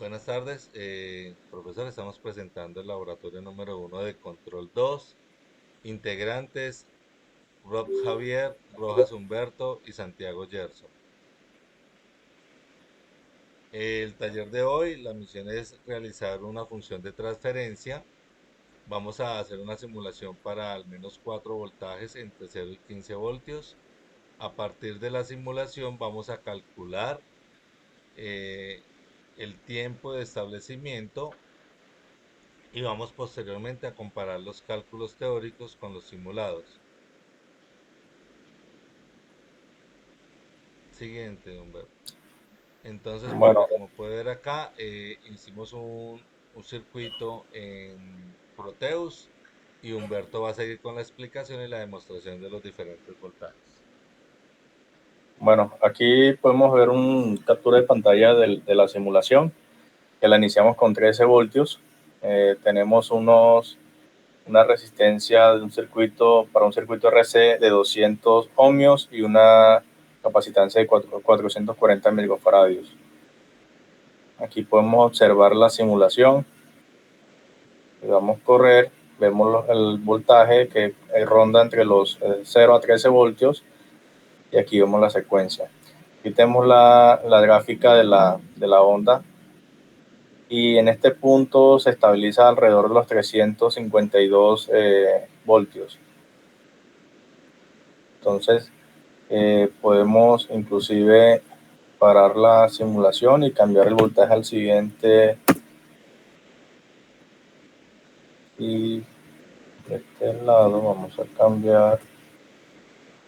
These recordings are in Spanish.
Buenas tardes, profesor. Estamos presentando el laboratorio número 1 de Control 2. Integrantes: Rob Javier, Rojas Humberto y Santiago Gerson. El taller de hoy, la misión es realizar una función de transferencia. Vamos a hacer una simulación para al menos 4 voltajes entre 0 y 15 voltios. A partir de la simulación vamos a calcular eh, el tiempo de establecimiento y vamos posteriormente a comparar los cálculos teóricos con los simulados. Siguiente, Humberto. Entonces, profe, Bueno, como puede ver acá, hicimos un circuito en Proteus y Humberto va a seguir con la explicación y la demostración de los diferentes voltajes. bueno, aquí podemos ver un captura de pantalla de la simulación que la iniciamos con 13 voltios. Tenemos una resistencia de un circuito para un circuito RC de 200 ohmios y una capacitancia de 440 microfaradios. Aquí podemos observar la simulación. Le damos correr, vemos el voltaje que ronda entre los 0 a 13 voltios y aquí vemos la secuencia. Aquí tenemos la gráfica de la onda y en este punto se estabiliza alrededor de los 352 voltios. Entonces podemos inclusive parar la simulación y cambiar el voltaje al siguiente. Y de este lado vamos a cambiar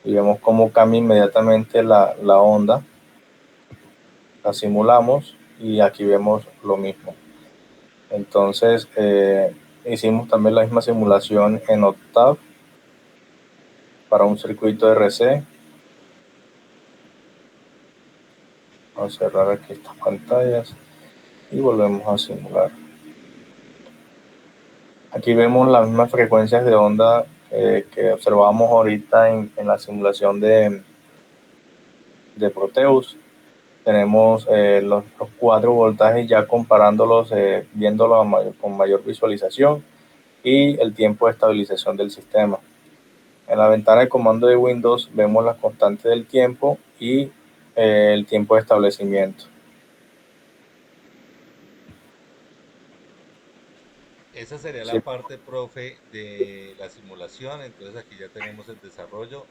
y vemos cómo cambia inmediatamente la onda. La simulamos y aquí vemos lo mismo. Entonces hicimos también la misma simulación en Octave para un circuito RC. Vamos a cerrar aquí estas pantallas y volvemos a simular. Aquí vemos las mismas frecuencias de onda que observamos ahorita en la simulación de Proteus. Tenemos los 4 voltajes ya comparándolos, viéndolos con mayor visualización y el tiempo de estabilización del sistema. En la ventana de comando de Windows vemos las constantes del tiempo y el tiempo de establecimiento. Esa sería Sí. la parte, profe, de la simulación. Entonces aquí ya tenemos el desarrollo.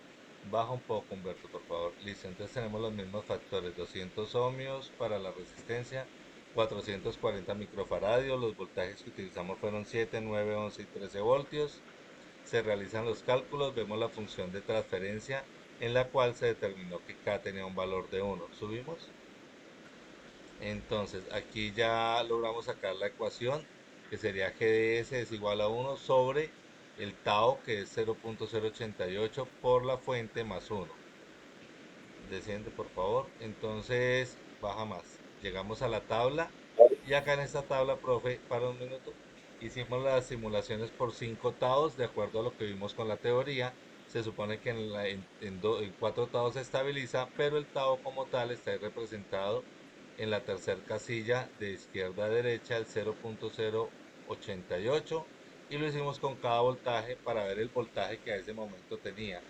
Baja un poco, Humberto, por favor. Listo, entonces tenemos los mismos factores: 200 ohmios para la resistencia, 440 microfaradios. Los voltajes que utilizamos fueron 7, 9, 11 y 13 voltios. Se realizan los cálculos, vemos la función de transferencia en la cual se determinó que K tenía un valor de 1. ¿Subimos? Entonces, aquí ya logramos sacar la ecuación, que sería GDS es igual a 1 sobre el tau, que es 0.088 por la fuente más 1. Desciende, por favor. Entonces, baja más. Llegamos a la tabla y acá en esta tabla, profe, para un minuto, hicimos las simulaciones por 5 taos de acuerdo a lo que vimos con la teoría. Se supone que en 4 taos se estabiliza, pero el tao como tal está ahí representado en la tercera casilla de izquierda a derecha, el 0.088, y lo hicimos con cada voltaje para ver el voltaje que a ese momento tenía.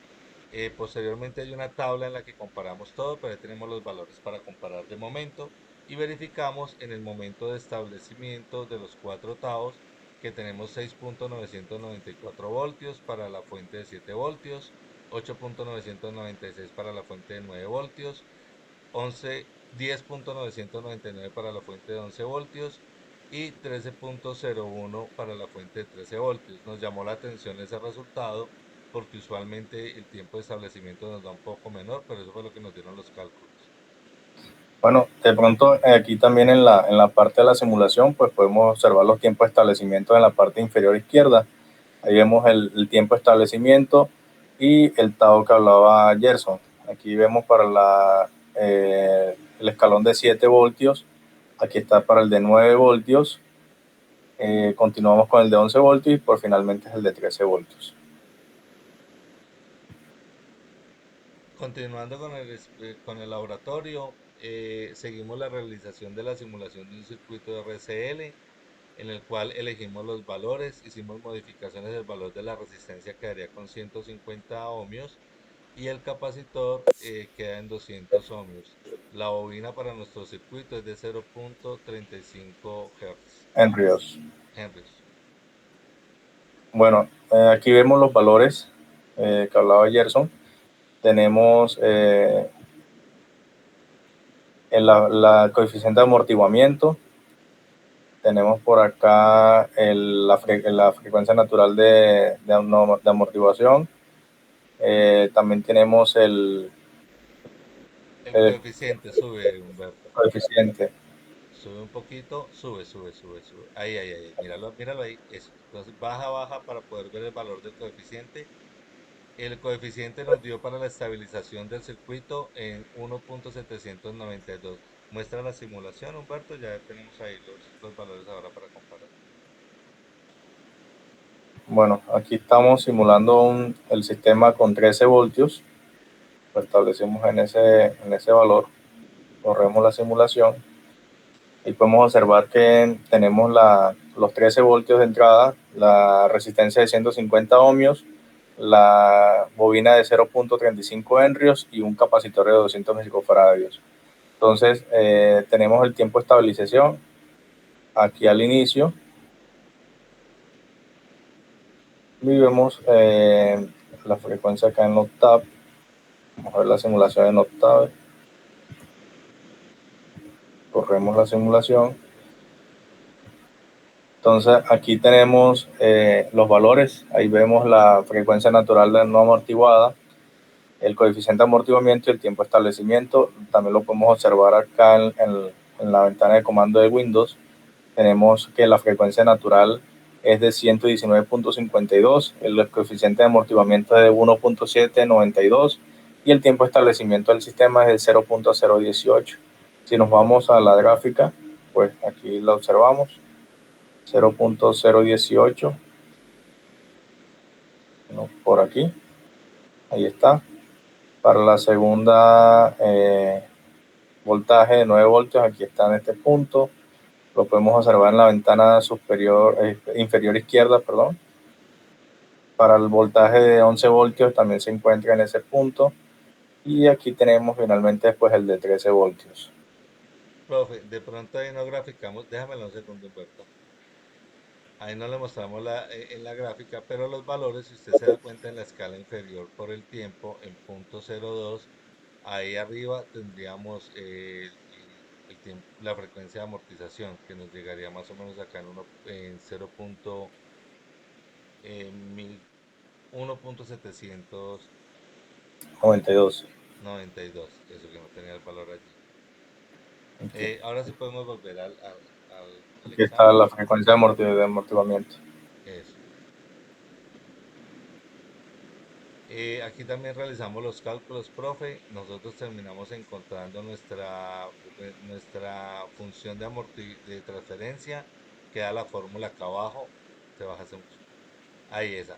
Posteriormente hay una tabla en la que comparamos todo, pero ahí tenemos los valores para comparar de momento y verificamos en el momento de establecimiento de los 4 taos que tenemos 6.994 voltios para la fuente de 7 voltios, 8.996 para la fuente de 9 voltios, 10.999 para la fuente de 11 voltios y 13.01 para la fuente de 13 voltios. Nos llamó la atención ese resultado porque usualmente el tiempo de establecimiento nos da un poco menor, pero eso fue lo que nos dieron los cálculos. Bueno, de pronto aquí también en la parte de la simulación, pues podemos observar los tiempos de establecimiento en la parte inferior izquierda. Ahí vemos el tiempo de establecimiento y el tau que hablaba Gerson. Aquí vemos para el escalón de 7 voltios. Aquí está para el de 9 voltios. Continuamos con el de 11 voltios y por finalmente es el de 13 voltios. Continuando con el laboratorio, seguimos la realización de la simulación de un circuito de RCL en el cual elegimos los valores, hicimos modificaciones del valor de la resistencia quedaría con 150 ohmios y el capacitor queda en 200 ohmios. La bobina para nuestro circuito es de 0.35 Hz. En Ríos. Henrys. Bueno, aquí vemos los valores que hablaba Gerson. Tenemos la coeficiente de amortiguamiento. Tenemos por acá la frecuencia natural de amortiguación. También tenemos El el coeficiente sube, Humberto. coeficiente. Sube un poquito, sube. Ahí, ahí, ahí. Míralo, míralo ahí. Eso. Entonces baja, baja para poder ver el valor del coeficiente. El coeficiente nos dio para la estabilización del circuito en 1.792. Muestra la simulación, Humberto. Ya tenemos ahí los valores ahora para comparar. Bueno, aquí estamos simulando el sistema con 13 voltios. Lo establecimos en ese valor. Corremos la simulación y podemos observar que tenemos los 13 voltios de entrada, la resistencia de 150 ohmios, la bobina de 0.35 henrios y un capacitor de 200 microfaradios. Entonces, tenemos el tiempo de estabilización aquí al inicio y vemos la frecuencia acá en octave. Vamos a ver la simulación en octave. Corremos la simulación. Entonces aquí tenemos los valores, ahí vemos la frecuencia natural de no amortiguada, el coeficiente de amortiguamiento y el tiempo de establecimiento. También lo podemos observar acá en la ventana de comando de Windows. Tenemos que la frecuencia natural es de 119.52, el coeficiente de amortiguamiento es de 1.792 y el tiempo de establecimiento del sistema es de 0.018. Si nos vamos a la gráfica, pues aquí la observamos. 0.018, ¿no? Por aquí, ahí está. Para la segunda voltaje de 9 voltios, aquí está en este punto. Lo podemos observar en la ventana superior, inferior izquierda, perdón. Para el voltaje de 11 voltios también se encuentra en ese punto. Y aquí tenemos finalmente después el de 13 voltios. Profe, de pronto ahí no graficamos. Déjamelo un segundo, Humberto. Ahí no le mostramos en la gráfica, pero los valores, si usted se da cuenta en la escala inferior por el tiempo, en punto 02, ahí arriba tendríamos la frecuencia de amortización, que nos llegaría más o menos acá en 0. Mil 92. 1.792, eso que no tenía el valor allí. Okay. Ahora sí podemos volver al Aquí está examen. la frecuencia de amortiguamiento. Eso. Aquí también realizamos los cálculos, profe. Nosotros terminamos encontrando nuestra función de transferencia, que da la fórmula acá abajo. Te bajas mucho. Ahí esa.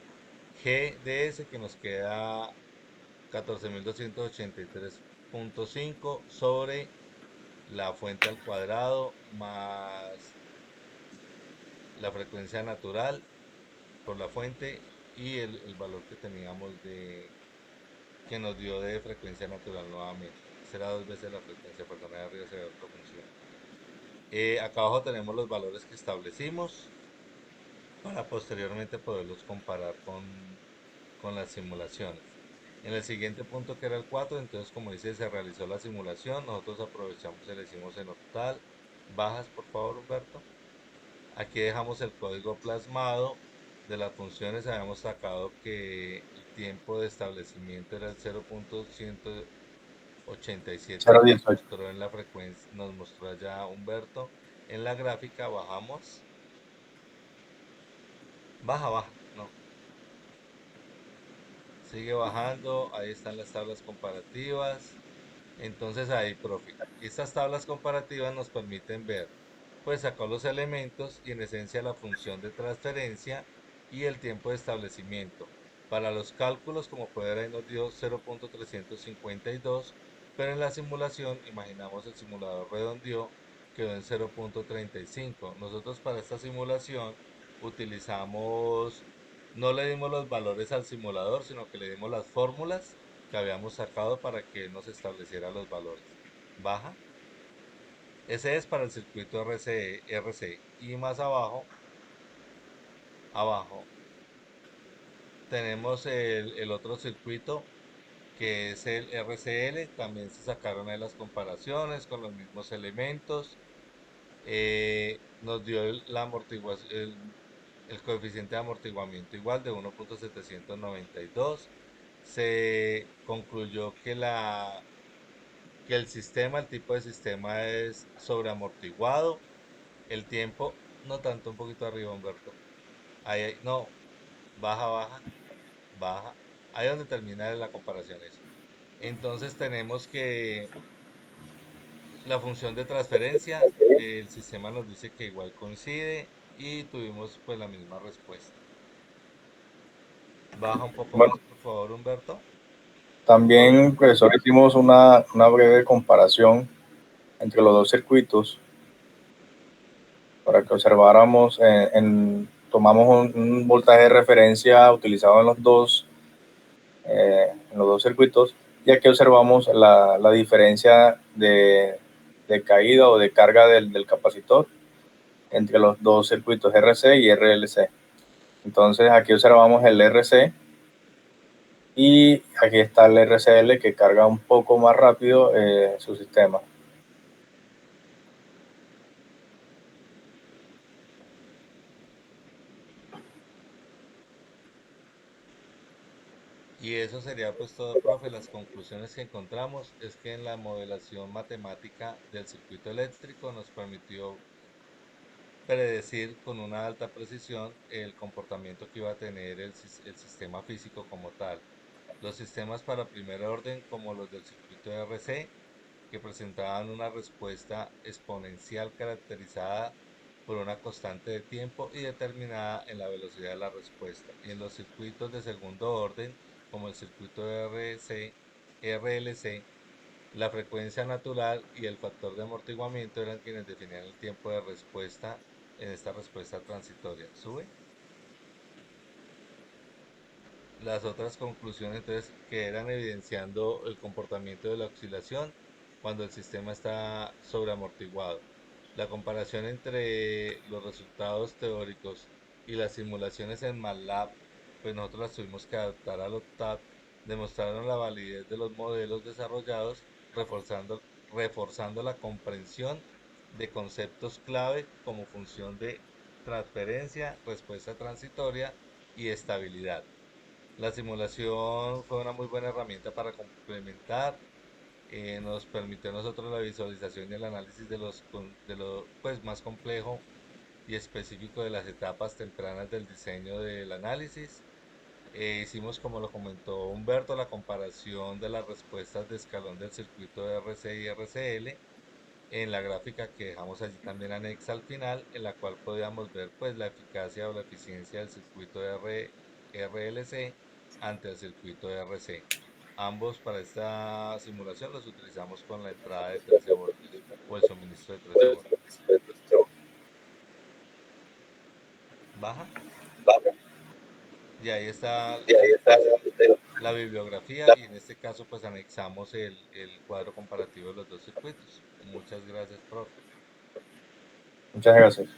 G de S que nos queda 14.283.5 sobre la fuente al cuadrado más la frecuencia natural por la fuente y el valor que teníamos que nos dio de frecuencia natural nuevamente. Será dos veces la frecuencia, perdón, ahí arriba se ve otra función. Acá abajo tenemos los valores que establecimos para posteriormente poderlos comparar con las simulaciones. En el siguiente punto que era el 4, entonces como dice, se realizó la simulación, nosotros aprovechamos y le hicimos en octal. Bajas, por favor, Humberto. Aquí dejamos el código plasmado de las funciones. Habíamos sacado que el tiempo de establecimiento era el 0.187 que nos 0.18. mostró en la frecuencia, nos mostró allá Humberto. En la gráfica bajamos. Baja, baja, no. Sigue bajando, ahí están las tablas comparativas. Entonces ahí, profe, estas tablas comparativas nos permiten ver, pues sacó los elementos y en esencia la función de transferencia y el tiempo de establecimiento. Para los cálculos, como puede ver, ahí nos dio 0.352 pero en la simulación, imaginamos el simulador redondeó, quedó en 0.35. Nosotros para esta simulación utilizamos, no le dimos los valores al simulador, sino que le dimos las fórmulas que habíamos sacado para que nos estableciera los valores. Baja. Ese es para el circuito RC. Y más abajo, tenemos el otro circuito que es el RCL. También se sacaron ahí las comparaciones con los mismos elementos. Nos dio el coeficiente de amortiguamiento igual de 1.792. Se concluyó que el tipo de sistema es sobreamortiguado. El tiempo, no tanto, un poquito arriba, Humberto. No, baja, baja, baja. Ahí es donde termina la comparación eso. Entonces tenemos que la función de transferencia, el sistema nos dice que igual coincide y tuvimos pues la misma respuesta. Baja un poco Bueno, más, por favor, Humberto. también, profesor, hicimos una breve comparación entre los dos circuitos para que observáramos, tomamos un voltaje de referencia utilizado en los dos circuitos, y aquí observamos la diferencia de caída o de carga del capacitor entre los dos circuitos RC y RLC. Entonces aquí observamos el RC y aquí está el RCL, que carga un poco más rápido su sistema. Y eso sería pues todo, profe. Las conclusiones que encontramos es que en la modelación matemática del circuito eléctrico nos permitió predecir con una alta precisión el comportamiento que iba a tener el sistema físico como tal. Los sistemas para primer orden, como los del circuito RC, que presentaban una respuesta exponencial caracterizada por una constante de tiempo y determinada en la velocidad de la respuesta. Y en los circuitos de segundo orden, como el circuito RLC, la frecuencia natural y el factor de amortiguamiento eran quienes definían el tiempo de respuesta en esta respuesta transitoria. ¿Sube? Las otras conclusiones, entonces, que eran evidenciando el comportamiento de la oscilación cuando el sistema está sobreamortiguado. La comparación entre los resultados teóricos y las simulaciones en MATLAB, pues nosotros las tuvimos que adaptar al OCTAD, demostraron la validez de los modelos desarrollados, reforzando la comprensión de conceptos clave como función de transferencia, respuesta transitoria y estabilidad. La simulación fue una muy buena herramienta para complementar, nos permitió a nosotros la visualización y el análisis de lo pues, más complejo y específico de las etapas tempranas del diseño del análisis. Hicimos, como lo comentó Humberto, la comparación de las respuestas de escalón del circuito de RC y RCL en la gráfica que dejamos allí también anexa al final, en la cual podíamos ver pues la eficacia o la eficiencia del circuito de RLC ante el circuito de RC. Ambos para esta simulación los utilizamos con la entrada de 13 voltios o el suministro de 13 voltios. Baja. Y ahí está pues la bibliografía y en este caso pues anexamos el cuadro comparativo de los dos circuitos. Muchas gracias, profe. Muchas gracias.